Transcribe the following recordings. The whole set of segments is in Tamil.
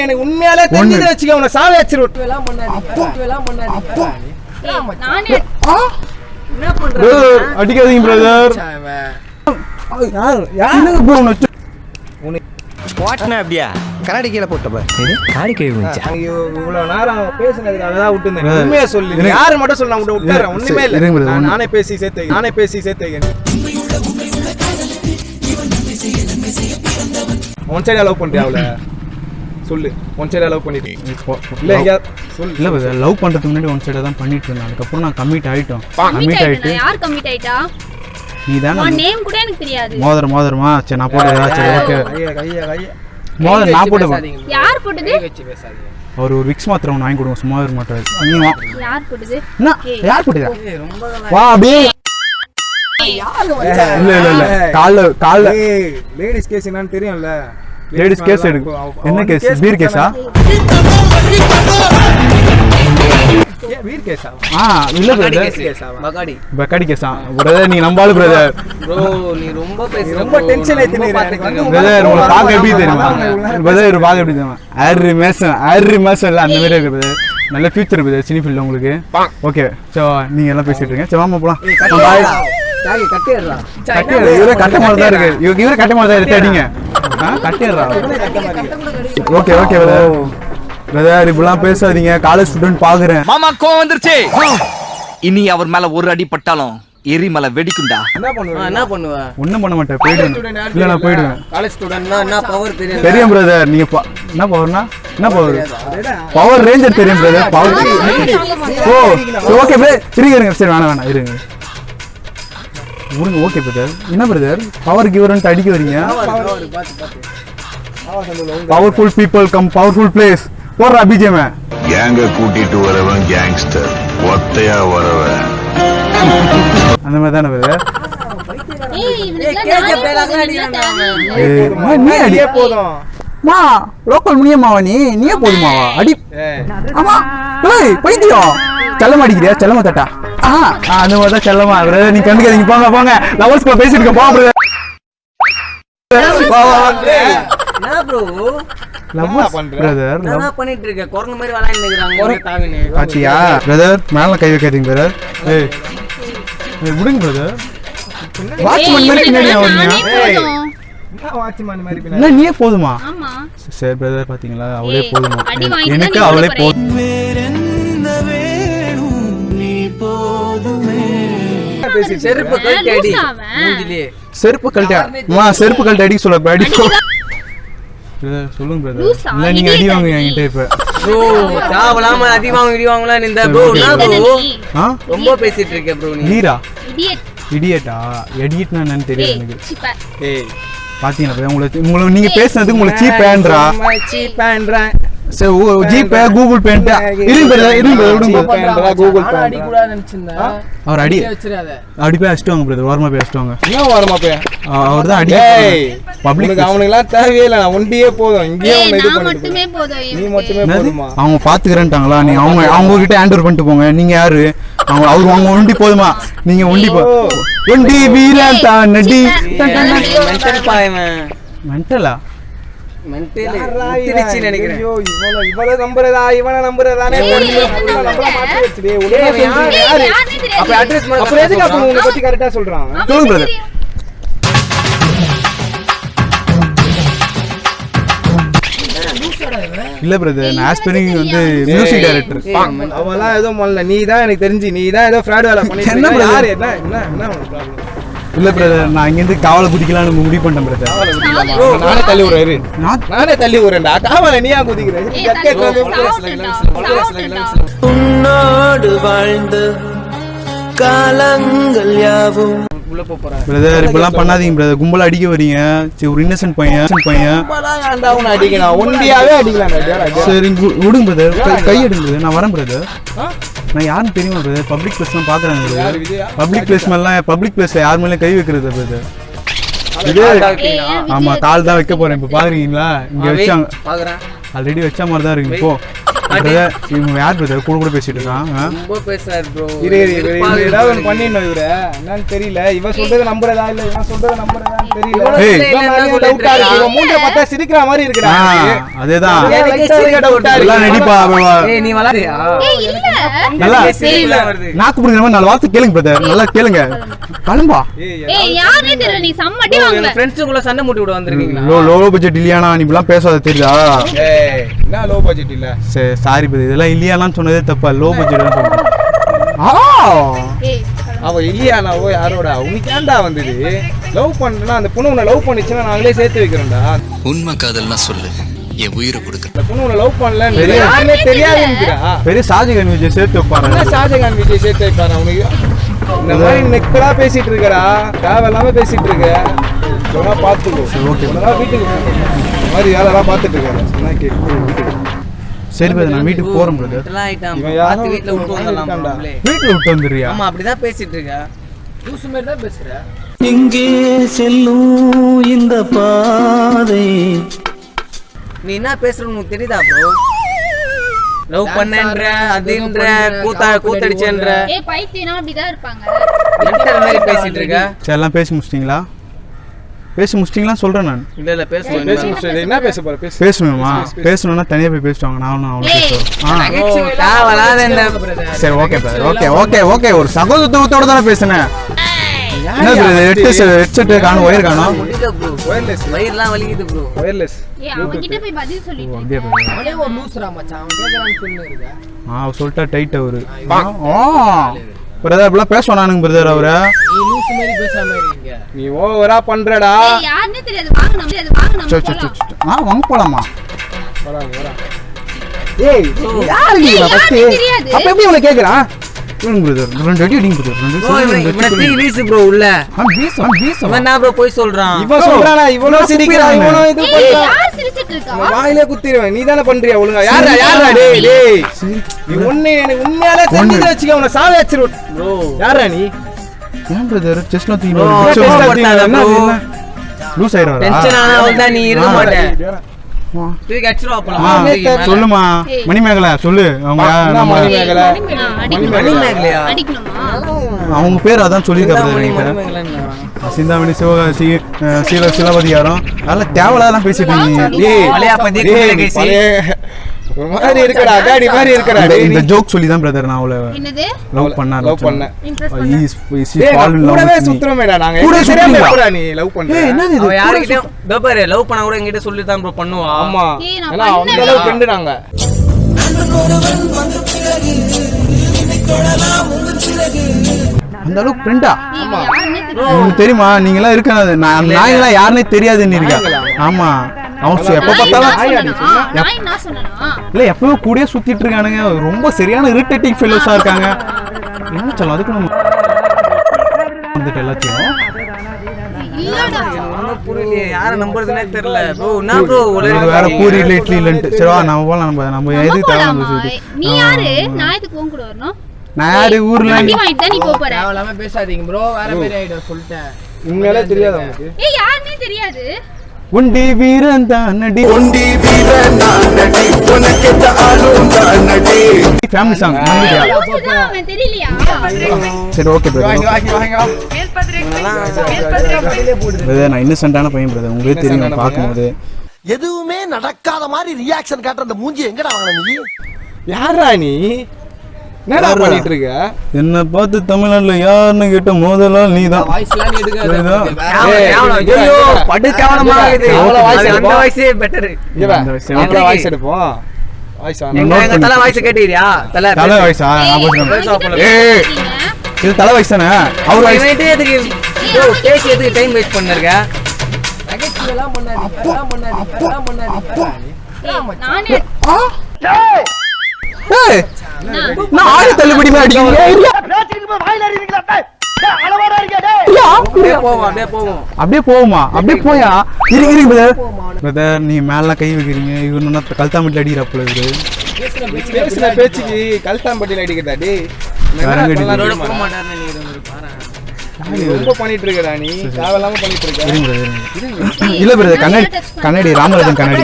எனக்கு உண்மையாலே தெரிஞ்சு வச்சுக்க உன சாவே வச்சிருவேன். அடிக்காதீங்க பிரதர். போட்டன அப்படியா கண்ணாடி கீழே போட்டப்ப காடி கை வந்துச்சு. இவ்வளவு நேரம் பேசுனதுக்காக தான் விட்டுருந்தேன். உண்மையா சொல்லு, யாரு மட்டும் சொல்ல நான் விட்டுறேன். ஒண்ணுமே இல்லை, நானே பேசி சேர்த்து ஒன் சைடா லவ் பண்றியா அவளை? சொல்லு, ஒன் சைடா லவ் பண்ணிட்டு இல்ல சொல்லு. இல்ல பிரதர், லவ் பண்றதுக்கு முன்னாடி ஒன் சைடா தான் பண்ணிட்டு இருந்தேன். அதுக்கப்புறம் நான் கமிட் ஆயிட்டோம். யார் கமிட் ஆயிட்டா? நீ தானே. உன் நேம் கூட எனக்கு தெரியாது. மோதிரமா சரி நான் போடுறேன். சரி ஓகே மோதிரம் நான் போடுவேன். யார் போடுது? அவர் ஒரு விக்ஸ் மாத்திரம் வாங்கி கொடுங்க, சும்மா இருக்க மாட்டாரு. நீ வா. யார் போடுது? என்ன யார் போடுதா? வா அப்படியே. இல்ல கால்ல லேடிஸ் கேஸ் என்னன்னு தெரியும்ல. லேடிஸ் கேஸ் எடுக்கு. என்ன கேஸ்? பீர் கேஸா? வீர் கேஸா? இல்ல பிரதர், பக்காடி கேஸா? பிரதர் நீ நம்பால பிரதர். ப்ரோ நீ ரொம்ப டென்ஷன் ஆயிட்டீங்க பிரதர். உங்களை பார்க்க எப்படி தெரியுமா பிரதர்? பார்க்க எப்படி தெரியுமா? ஆறு மாசம் இல்ல அந்த மாதிரி இருக்கு பிரதர். நல்ல ஃபியூச்சர் பிரதர் சினி ஃபீல்ட்ல உங்களுக்கு. ஓகே சோ நீங்க எல்லாம் பேசிட்டு இருக்கீங்க. சரி வாமா போலாம். இவரே கட்ட மாதிரி தான் இருக்கு. இவரே கட்ட மாதிரி தான் எடுத்து அடிங்க. கட்டிடுறா. ஓகே பிரதர் இப்பெல்லாம் பேசாதீங்க. காலேஜ் ஸ்டூடெண்ட் பாக்குறேன். மாமா கோவம் வந்துருச்சு. இனி அவர் மேல ஒரு அடி பட்டாலும் எரிமலை வெடிக்கும்டா. என்ன பண்ணுவ? ஒண்ணும் பண்ண மாட்டேன், போயிடுவேன். இல்ல நான் போயிடுவேன். காலேஜ் ஸ்டூடெண்ட்னா என்ன பவர் தெரியும்? தெரியும் பிரதர். நீங்க என்ன பவர்னா என்ன பவர்? பவர் ரேஞ்சர் தெரியும் பிரதர். Power okay brother. இருங்க சரி வேணாம் இருங்க. Okay brother. என்ன பிரதர் பவர் கிவர்ன்ட்டு அடிக்க வரீங்க? Powerful people come powerful place. போடுறா பிஜிஎம். கேங்க கூட்டிட்டு வரவன் கேங்ஸ்டர், ஒத்தையா வரவன் அந்த மாதிரி தானே பிரதர். நீ அடியே போதும். மா லோக்கல் முனியம்மாவா நீயே போதுமாவா? அடி. ஆமா பைத்தியம். செல்லமா அடிக்கிறியா? செல்லமா தட்டா? அந்த மாதிரி தான் செல்லமா பிரதர். நீ கண்டுக்காதீங்க. போங்க லவர்ஸ் கூட பேசிட்டு இருக்க. போ பிரதர். மேல கை வைக்காதீங்க பிரதர். விடுங்க பிரதர். வாட்ச்மேன் மாதிரி பின்னாடி நீயே போதுமா? சரி பிரதர் பாத்தீங்களா, அவளே போதுமா? எனக்கு அவளே போதும். செருப்பு கழட்டி அடி சொல்ல அடி சொல்லுங்க பிரதர். இல்ல நீங்க அடி வாங்க என்கிட்ட. இப்ப ப்ரோ தேவலாம அடி வாங்குவீங்களா இந்த ப்ரோ? ரொம்ப பேசிட்டு இருக்க ப்ரோ. நீ லீரா இடியட்டா? எடிட்னா என்னன்னு தெரியல எனக்கு. ஏய் பாத்தீங்களா உங்களை நீங்க பேசுனதுக்கு உங்களை சீப்பேன்றா. சரி ஜிபே கூகுள் பேன்ட்டா இருங்க கூகுள் பே அடி கூட நினைச்சிருந்தா. அவர் அடி போய் அடிச்சுவாங்க பிரதர். ஓரமா போய் அடிச்சுவாங்க. என்ன ஓரமா போய்? அவர் தான் அடி. பப்ளிக் அவனுக்குலாம் தேவையில்லை. நான் ஒண்டியே போதும். இங்கேயே இது மட்டுமே போதும். நீ மட்டுமே போதுமா? அவங்க பாத்துக்கிறேன்ட்டாங்களா? நீ அவங்க கிட்ட ஹேண்ட் ஓவர் பண்ணிட்டு போங்க. நீங்க யாரு? அவங்க ஒண்டி போதுமா? நீங்க ஒண்டி வீரன் தான் நடி. மென்டலா நினைக்கிறேன். இவளை நம்புறதா இவனை நம்புறதானே பத்தி கரெக்டா சொல்றான். சொல்லுங்க பிரதர். இல்ல பிரதர், நான் ஆஸ்பிரிங் வந்து மியூசிக் டைரக்டர். அவெல்லாம் எதுவும் பண்ணல. நீ தான் எனக்கு தெரிஞ்சு நீ தான் ஏதோ ஃப்ராட் வேலை பண்ணிட்டு என்ன யாரு என்ன ப்ராப்ளம்? இல்ல பிரதர், நான் இங்க இருந்து காவலை குதிக்கலாம்னு முடிவு பண்ணிட்டேன் பிரதர். நானே தள்ளி விடுறேன். நானே தள்ளி விடுறேன்டா. காவலை நீயா குதிக்கிற? உன்னோடு வாழ்ந்த காலங்கள் யாவும் உள்ள போறேன் பிரதர். இப்பெல்லாம் பண்ணாதீங்க பிரதர். கும்பலா அடிக்க வரீங்க. சரி ஒரு இன்னசென்ட் பையன் அடிக்கலாம். ஒண்டியாவே அடிக்கலாம். சரி விடுங்க பிரதர். கை எடுங்க பிரதர். நான் வரேன் பிரதர். நான் யாருன்னு தெரியுமா பிரதர்? பப்ளிக் பிளேஸ்லாம் பாக்குறாங்க பிரதர். பப்ளிக் பிளேஸ் மேலாம் பப்ளிக் பிளேஸ்ல யார் மேலே கை வைக்கிறது பிரதர்? ஆமா கால் தான் வைக்க போறேன். இப்ப பாக்குறீங்களா? இங்க வச்சாங்க. ஆல்ரெடி வச்ச மாதிரி தான் இருக்கு. இப்போ இவங்க யார் பிரதர் கூட பேசிட்டு இருக்கான் ரொம்ப பேசுறாரு ப்ரோ. ஏதாவது ஒன்று பண்ணிடணும் இவரு என்னன்னு தெரியல. இவன் சொல்றதை நம்புறதா இல்ல இவன் சொல்றதை நம்புறதான்னு தெரியல. ஏய். டவுட்டா இருக்கு. இவன் மூஞ்ச பார்த்தா சிரிக்கிற மாதிரி இருக்குடா. அதேதான் டவுட்டா எல்லாம் இருக்கு. நடிப்பா ஏய் நீ வளரியா? ஏய் இல்ல நல்லா தெரியல வருது. நாக்கு பிடிக்கிற மாதிரி 4 வார்த்தை கேளுங்க பிரதர் நல்லா கேளுங்க கிளம்பா ஏய் யாரே தெரியல நீ சம்மட்டி வாங்குவ ஃப்ரெண்ட்ஸுக்குள்ள சண்டை மூட்டி விட வந்திருக்கீங்களா? லோ பட்ஜெட் இல்லையானா நீ இப்பெல்லாம் பேசாத தெரியுதா ஏய் என்ன லோ பட்ஜெட் இல்ல. சரி சாரி பிரதர் இதெல்லாம் இல்லையாலாம் சொன்னதே தப்பா லோ பட்ஜெட் சொல்றேன் ஏய் அவ இல்லையானாவோ யாரோட உனக்கு ஏன்டா வந்தது? லவ் பண்றேன்னா அந்த பொண்ணு உன்னை லவ் பண்ணிச்சுன்னா நாங்களே சேர்த்து வைக்கிறோம்டா. உண்மை காதல்னா சொல்லு என் உயிரை கொடுக்க அந்த பொண்ணு உன்னை லவ் பண்ணல யாருமே தெரியாதுங்கிறா. பெரிய ஷாஜகான் விஜய் சேர்த்து வைப்பாரு என்ன ஷாஜகான் விஜய் சேர்த்து வைப்பாரு உனக்கு? இந்த மாதிரி நெக்கலா பேசிட்டு இருக்கடா. தேவையில்லாம பேசிட்டு இருக்க. சொன்னா பாத்துக்கோ. ஓகே. வீட்டுக்கு போ. இந்த மாதிரி வேலைலாம் பார்த்துட்டு இருக்காரு. சொன்னா கேட்கு. சரி பிரதர் நான் வீட்டுக்கு போறேன் பிரதர் இதெல்லாம் ஆயிட்டான். இவன் யாரோ பார்த்து வீட்ல விட்டு வந்துடலாம் இருக்கான்டா. நம்மளே. வீட்டுல விட்டு வந்துடுறியா ஆமா அப்படிதான் பேசிட்டு இருக்க. லூசு மாதிரி தான் பேசுற. எங்கே செல்லும் இந்த பாதை நீ என்ன பேசுறன்னு உனக்கு தெரியுதா ப்ரோ? லவ் பண்ணேன்ற அதுன்ற கூத்தடிச்சேன்ற ஏய் பைத்தியனா அப்படிதான் இருப்பாங்க. மென்டல் மாதிரி பேசிட்டு இருக்க. சரி எல்லாம் பேசி முடிச்சிட்டீங்களா சொல்றேன் நான் இல்ல பேசி முடிச்சது. என்ன பேச போற? பேசு. பேசணுமா பேசணும்னா தனியா போய் பேசிட்டாங்க நான் அவனும் பேசுவேன் தேவையில்லாத இந்த சரி ஓகே ஓகே ஒரு சகோதரத்தோட தானே பேசுனேன் என்ன பிரதர் ஹெட்செட் காணும் ஒயர் காணும் ஒயர்லெஸ். வயிறுலாம் வலிக்குது ப்ரோ. ஒயர்லெஸ். ஏய் அவங்க கிட்ட போய் பதில் சொல்லிட்டு அப்படியே அவனே ஒரு லூசுரா மச்சான். அவன் கேக்குறான்னு சொல்லுங்க. அவர் சொல்லிட்டா டைட் அவரு பிரதர் இப்பெல்லாம் பேசுவோம் நானுங்க பிரதர் அவரை நீ லூசு மாதிரி பேசாம இருக்கீங்க. நீ ஓவரா பண்றடா. ஏய் யாருனே தெரியாது வாங்க நம்ம வாங்க போலாமா ஏய் யாரு நீ ஃபர்ஸ்ட்? தெரியாது. அப்ப எப்படி உன்னை கேக்குறான்? பிரதர் 2 அடி அடிங்க பிரதர் இவனை தூக்கி வீசு ப்ரோ உள்ள. இவன் என்ன ப்ரோ போய் சொல்றான்? இவன் சொல்றானா இவனோ சிரிக்கிறான் இவனோ இது ஏய் பண்றான். யார் சிரிச்சிட்டு இருக்கா? உன் வாயிலே குத்திடுவேன். நீ தானே பண்றியா ஒழுங்கா? யாரா டேய் நீ உன்னை எனக்கு உண்மையாலே தெரிஞ்சு வச்சுக்க. உன்னை சாவ வச்சிருவேன் ப்ரோ. யாரா நீ? ஏன் பிரதர் செஸ்ட்ல தூக்கி லூஸ் ஆயிரா டென்ஷன் ஆனா வந்தா நீ இருக்க மாட்டே. தூக்கி அடிச்சிரோ அப்பலாம். சொல்லுமா மணிமேகலை சொல்லு அவங்க நம்ம மணிமேகலை. மணிமேகலையா? அடிக்கணுமா? அவங்க பேர் அதான் சொல்லியிருக்காரு மணிமேகலைன்னு சிந்தாமணி சிவகாசி சிலப்பதிகாரம் அதெல்லாம் தேவையில்லாம் பேசிட்டு இருக்கீங்க டேய் பழைய பத்தி கேசி. ஒரு மாதிரி இருக்கடா. அகாடி மாதிரி இருக்கடா. இந்த ஜோக் சொல்லி தான் பிரதர் நான் அவளை என்னது? லவ் பண்ணேன் இம்ப்ரெஸ் பண்ண. கூடவே சுத்துறோமேடா நாங்க. கூட தெரியாம சுத்துறீங்களா? எப்படா நீ லவ் பண்ற? என்னது அவ யார்கிட்டயும் இதோ பாரு லவ் பண்ணா கூட என்கிட்ட சொல்லி தான் ப்ரோ பண்ணுவா. ஆமா. ஏய், நான் ஏன்னா அந்த பண்ணேன். அளவுக்கு ஃப்ரெண்ட் நாங்க. அந்த அளவுக்கு ஃப்ரெண்டா ஏய், யாருனே தெரியாது. உங்களுக்கு தெரியுமா நீங்க எல்லாம் இருக்காது நாயெல்லாம் யாருன்னே தெரியாதுன்னு இருக்கா ஆமா அவன் எப்ப பார்த்தாலும் நான் என்ன சொன்னனா? இல்ல எப்பவும் கூடயே சுத்திட்டு இருக்கானுங்க ரொம்ப சரியான இரிட்டேட்டிங் ஃபெல்லோஸா இருக்காங்க என்ன சொல்லலாம் அதுக்கு நம்ம வந்துட்டு எல்லாத்தையும் இல்லடா. ஒண்ணும் புரியலையே. யார நம்புறதுனே தெரியல ப்ரோ. என்ன ப்ரோ இது வேற பூரி இல்ல இட்லி இல்லன்ட்டு சரி வா நம்ம போலாம் நம்ம எதுக்கு தேவை போலாமா? நீ யாரு? நான் எதுக்கு உன் கூட வரணும்? நான் யாரு ஊர்ல அடி வாங்கிட்டு தான் நீ போப் போற. தேவையில்லாம பேசாதீங்க ப்ரோ. வேற மாதிரி ஆயிடும் சொல்லிட்டேன். உண்மையாலே தெரியாது உங்களுக்கு. ஏய் யாருனே தெரியாது. உண்டி வீரன் தான் நடி ஃபேமிலி சாங் லூசுதான் அவன் தெரியலையா? சரி ஓகே பிரதர் பிரதர் நான் இன்னசென்ட்டான பையன் பிரதர் உங்களுக்கு தெரியும் பார்க்கும்போது எதுவுமே நடக்காத மாதிரி ரியாக்ஷன் காட்டுற அந்த மூஞ்சி எங்கடா வாங்கின நீ? யாரா நீ? என்னடா பண்ணிட்டு இருக்க? என்ன பார்த்து தமிழ்நாட்டுல யாருன்னு கேட்ட முதல்ல நீதான் வாய்ஸ்லாம் எடுக்காத. ஏய், ஐயோ படு கேவலமா இருக்குது. அவ்வளவு வாய்ஸ் அந்த எடுப்போம். வாய்ஸே பெட்டர். இங்க வா. அப்புறம் வாய்ஸ் எடுப்போம். Voice on. எங்க தல வாய்ஸ் கேட்டியா? தல தலை வயசா ஏய் இது தலை வயசு தானே அவர் வயசு இவன்ட்டே எதுக்கு ப்ரோ பேசி எதுக்கு டைம் வேஸ்ட் பண்ணிருக்க? நகைச்சுவலாம் பண்ணாதீங்க. அதெல்லாம் பண்ணாதீங்க. நானே ஏய் நான் ஆளு தள்ளுபடி மாதிரி அடிக்கிறீங்க அப்படியே போவோமா அப்படியே போயா இருங்க பிரதர் நீ மேல கை வைக்கிறீங்க இவரு கல்தாமட்டில் அடிக்கிறாப்புல இவரு பேசுன பேச்சுக்கு கல்தாம்பட்டியில அடிக்கிறதா டேய்? ரோட போக மாட்டாருன்னு நீங்க பாரு. ரொம்ப பண்ணிட்டு இருக்கடா நீ தேவையில்லாம பண்ணிட்டு இருக்க. இல்ல பிரதர் கண்ணாடி ராமராஜன் கண்ணாடி.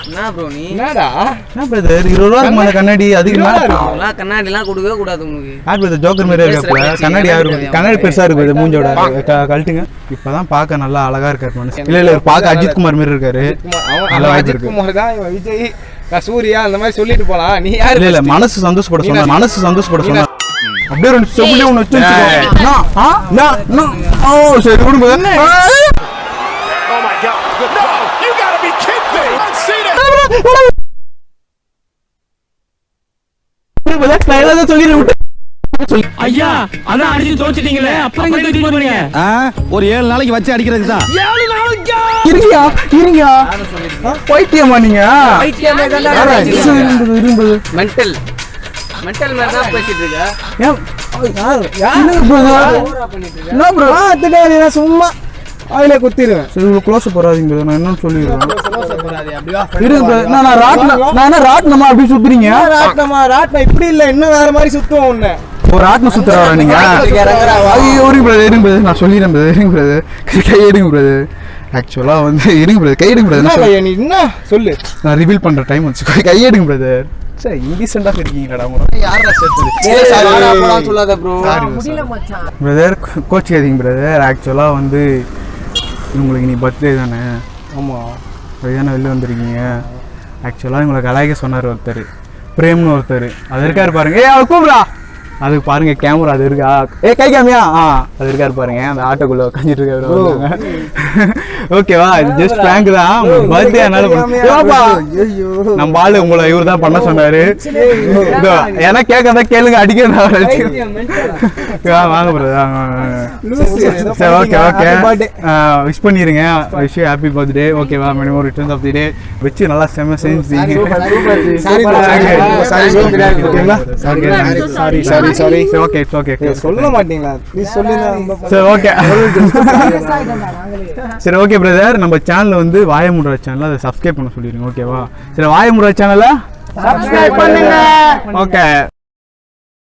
என்ன ப்ரோ நீ என்னடா என்ன பிரதர் 20 ரூபா இருக்குமா அந்த கண்ணாடி? அதுக்கு மேல அதெல்லாம் கண்ணாடிலாம் கொடுக்கவே கூடாது உங்களுக்கு. யார் பிரதர் ஜோக்கர் மாதிரி இருக்காப்ல? கண்ணாடி யாரு? கண்ணாடி பெருசா இருக்கு மூஞ்சோட கழட்டுங்க. இப்பதான் பார்க்க நல்லா அழகா இருக்காரு மனுஷன். இல்ல பார்க்க அஜித் குமார் மாதிரி இருக்காரு. அவன் அஜித் குமார் தான், இவன் விஜய் சூர்யா அந்த மாதிரி சொல்லிட்டு போலாம். நீ யாரு? இல்ல மனசு சந்தோஷப்பட சொன்னா அப்படியே ரெண்டு செவிலே ஒன்று வச்சு சரி விடுங்க. ஐயா அதான் அடிச்சு தோச்சிட்டீங்களே, அப்புறம் ஒரு 7 நாளைக்கு வச்சு அடிக்கிறதுக்கு தான். இருங்க பைத்தியமா நீங்க? மென்டல் மாதிரி தான் பேசிட்டு இருக்க. சும்மா அதுல குத்திடுவேன். சரி க்ளோஸ் போறாதீங்க நான் என்னன்னு சொல்லிடுறேன். ராட்னமா அப்படி சுத்துறீங்க? ராட்னம் இப்படி இல்ல, இன்னும் வேற மாதிரி சுத்துவோம் உன்ன. ஒரு ராட்னம் சுத்துறா நீங்க? நான் சொல்லிடுறேன் பிரதர், கை எடுங்க பிரதர். ஆக்சுவலா வந்து இருங்க பிரதர், கை எடுங்க பிரதர். நீ என்ன சொல்லு, நான் ரிவீல் பண்ற டைம் வந்து கை எடுங்க பிரதர். சரி இன்டிசென்ட்டா இருக்கீங்கடா உங்க. யாரா சேர்த்து சொல்லாத ப்ரோ. பிரதர் கோச்சிக்காதீங்க பிரதர். ஆக்சுவலா வந்து உங்களுக்கு நீ பர்த்டே தானே? ஆமாம் அதுதானே வெளில வந்திருக்கீங்க. ஆக்சுவலாக உங்களை கலாய்க்க சொன்னார் ஒருத்தர், பிரேம்னு ஒருத்தர். அது இருக்காரு பாருங்க. அவர் கூப்பிடா அதுக்கு பாருங்க கேமரா அது இருக்கா? கை காமியா? அது இருக்காரு பாருங்க, அந்த ஆட்டோக்குள்ள உட்காந்துட்டு இருக்காரு. ஓகேவா? இது ஜஸ்ட் பிராங்க் தான். உங்களுக்கு பர்த்டே அதனால நம்ம ஆளு உங்களை இவர் தான் பண்ண சொன்னாரு. ஏன்னா கேட்கறதா கேளுங்க, அடிக்கிறதா வாங்க பிரதர். சரி ஓகே விஷ் பண்ணிருங்க. Wish happy birthday. ஓகேவா? Many more returns of the day. வச்சு நல்லா செம்ம செஞ்சீங்க. Sorry okay it's okay. சொல்ல மாட்டீங்களா? ப்ளீஸ் சொல்லுங்க. சரி ஓகே சரி ஓகே பிரதர். நம்ம சேனல் வந்து வாயமுறை சேனல், அதை சப்ஸ்கிரைப் பண்ண சொல்லிடுங்க. ஓகேவா? சரி வாயமுறை சேனலை சப்ஸ்கிரைப் பண்ணுங்க. ஓகே.